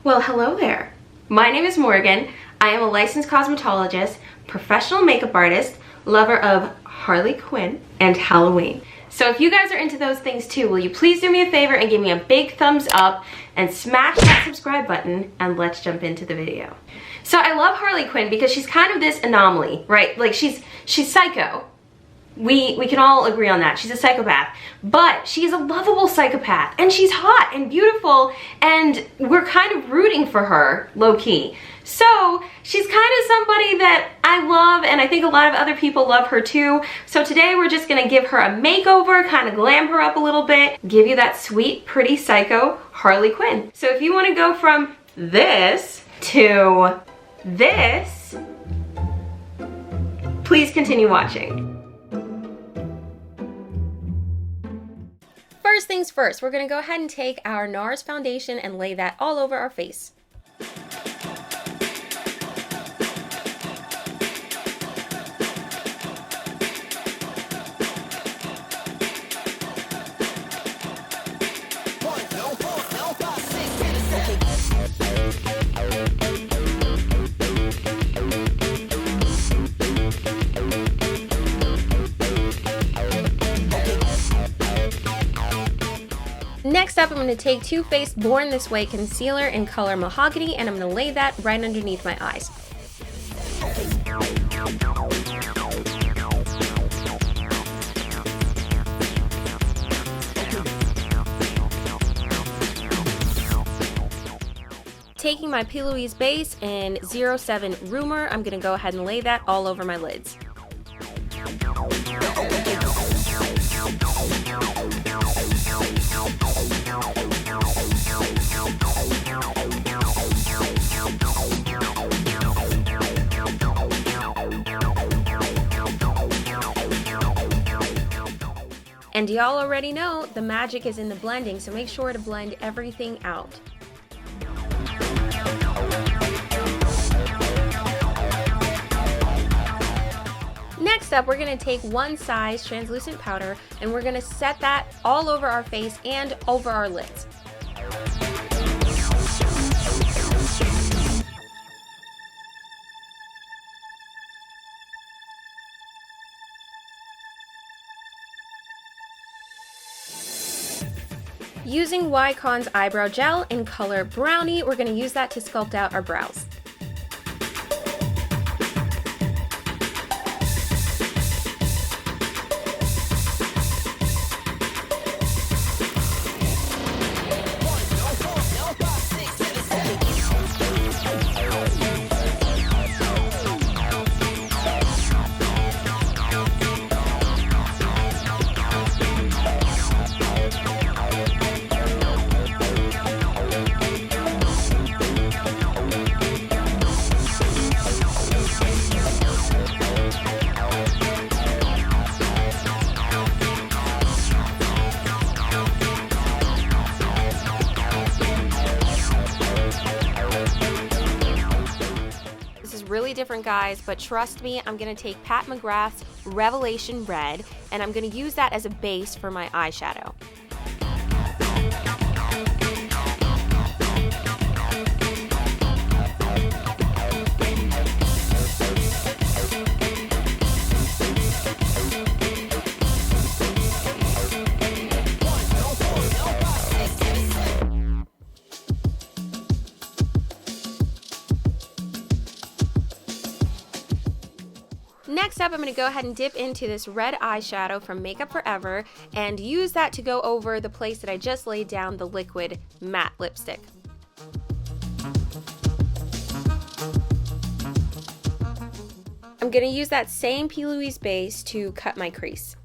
Well, hello there. My name is Morgan. I am a licensed cosmetologist, professional makeup artist, lover of Harley Quinn and Halloween. So if you guys are into those things too, will you please do me a favor and give me a big thumbs up and smash that subscribe button, and let's jump into the video. So I love Harley Quinn because she's kind of this anomaly, right? Like she's psycho. We can all agree on that. She's a psychopath, but she's a lovable psychopath, and she's hot and beautiful, and we're kind of rooting for her, low-key. So she's kind of somebody that I love, and I think a lot of other people love her too. So today we're just gonna give her a makeover, kind of glam her up a little bit, give you that sweet, pretty psycho Harley Quinn. So if you wanna go from this to this, please continue watching. First things first, we're gonna go ahead and take our Nars foundation and lay that all over our face. Next up, I'm going to take Too Faced Born This Way concealer in color Mahogany, and I'm going to lay that right underneath my eyes. Taking my P. Louise base in 07 Rumor, I'm going to go ahead and lay that all over my lids. And y'all already know the magic is in the blending, so make sure to blend everything out. Next up, we're going to take one size translucent powder and we're going to set that all over our face and over our lids. Using Wycon's eyebrow gel in color Brownie, we're going to use that to sculpt out our brows. Really different, guys, but trust me, I'm gonna take Pat McGrath's Revelation Red and I'm gonna use that as a base for my eyeshadow. Next up, I'm going to go ahead and dip into this red eyeshadow from Makeup Forever and use that to go over the place that I just laid down the liquid matte lipstick. I'm going to use that same P. Louise base to cut my crease.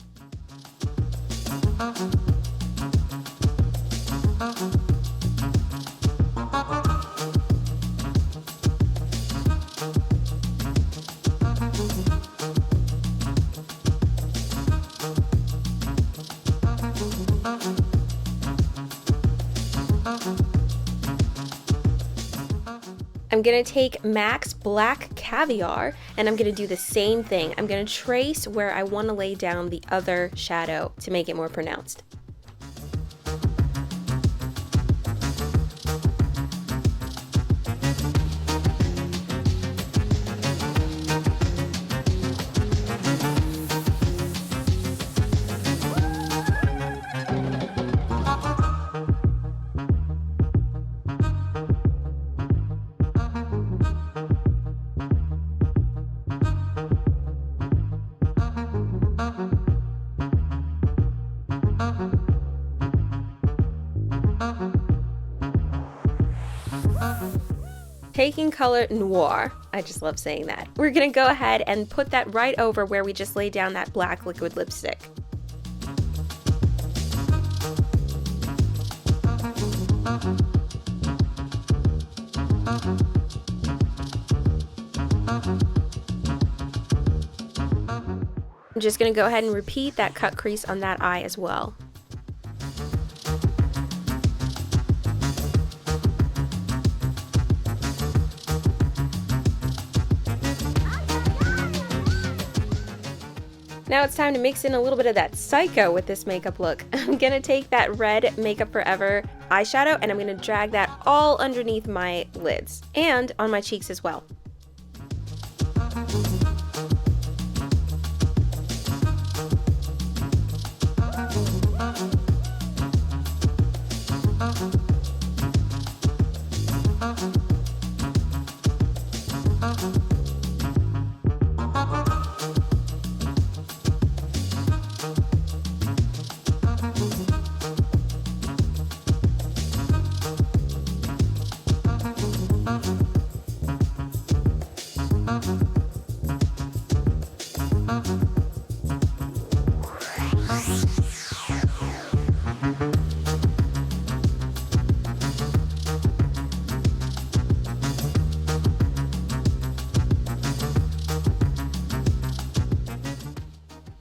I'm going to take M.A.C Black Caviar and I'm going to do the same thing. I'm going to trace where I want to lay down the other shadow to make it more pronounced. Taking color Noir, I just love saying that, we're gonna go ahead and put that right over where we just laid down that black liquid lipstick. I'm just gonna go ahead and repeat that cut crease on that eye as well. Now it's time to mix in a little bit of that psycho with this makeup look. I'm gonna take that red Makeup Forever eyeshadow and I'm gonna drag that all underneath my lids and on my cheeks as well.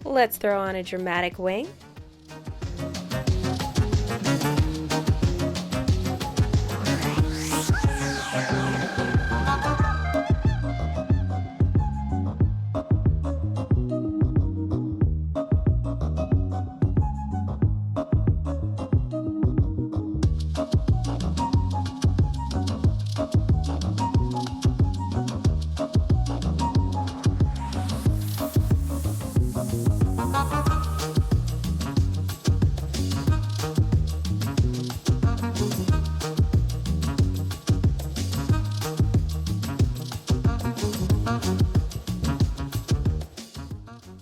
Let's throw on a dramatic wing.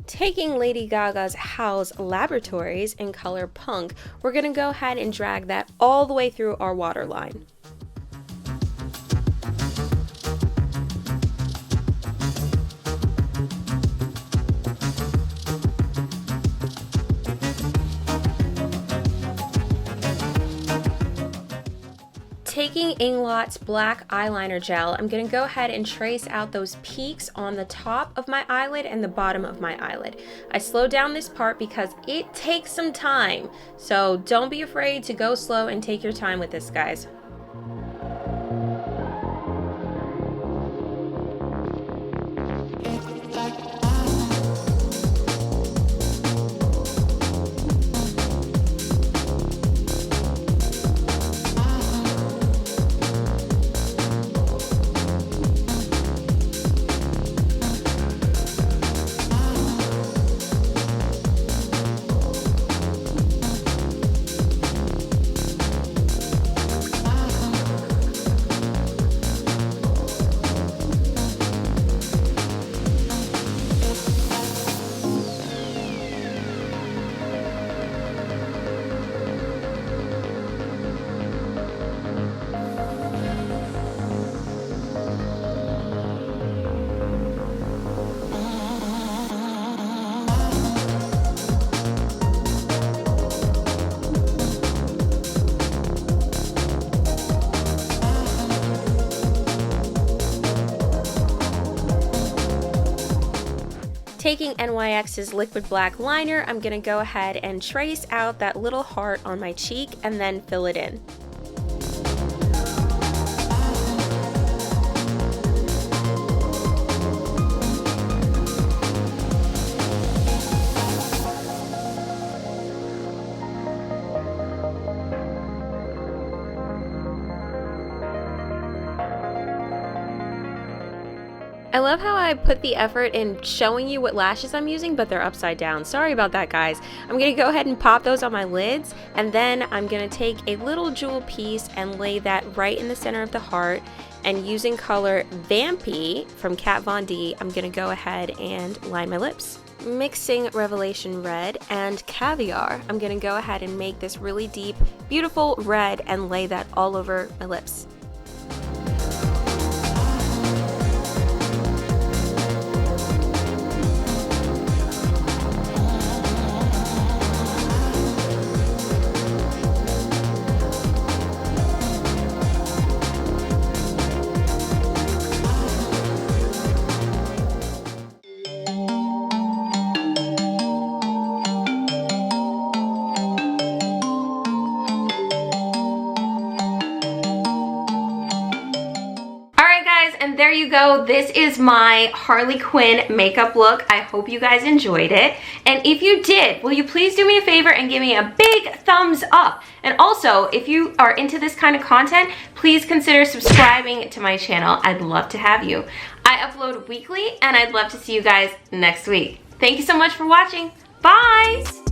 Taking Lady Gaga's Haus Labertories in color Punk, we're going to go ahead and drag that all the way through our waterline. Taking Inglot's black eyeliner gel, I'm going to go ahead and trace out those peaks on the top of my eyelid and the bottom of my eyelid. I slowed down this part because it takes some time, so don't be afraid to go slow and take your time with this, guys. Taking NYX's liquid black liner, I'm going to go ahead and trace out that little heart on my cheek and then fill it in. I love how I put the effort in showing you what lashes I'm using, but they're upside down. Sorry about that, guys. I'm going to go ahead and pop those on my lids, and then I'm going to take a little jewel piece and lay that right in the center of the heart, and using color Vampy from Kat Von D, I'm going to go ahead and line my lips. Mixing Revelation Red and Caviar, I'm going to go ahead and make this really deep, beautiful red and lay that all over my lips. and there you go. This is my Harley Quinn makeup look. I hope you guys enjoyed it. And if you did, will you please do me a favor and give me a big thumbs up? And also, if you are into this kind of content, please consider subscribing to my channel. I'd love to have you. I upload weekly, and I'd love to see you guys next week. Thank you so much for watching. Bye!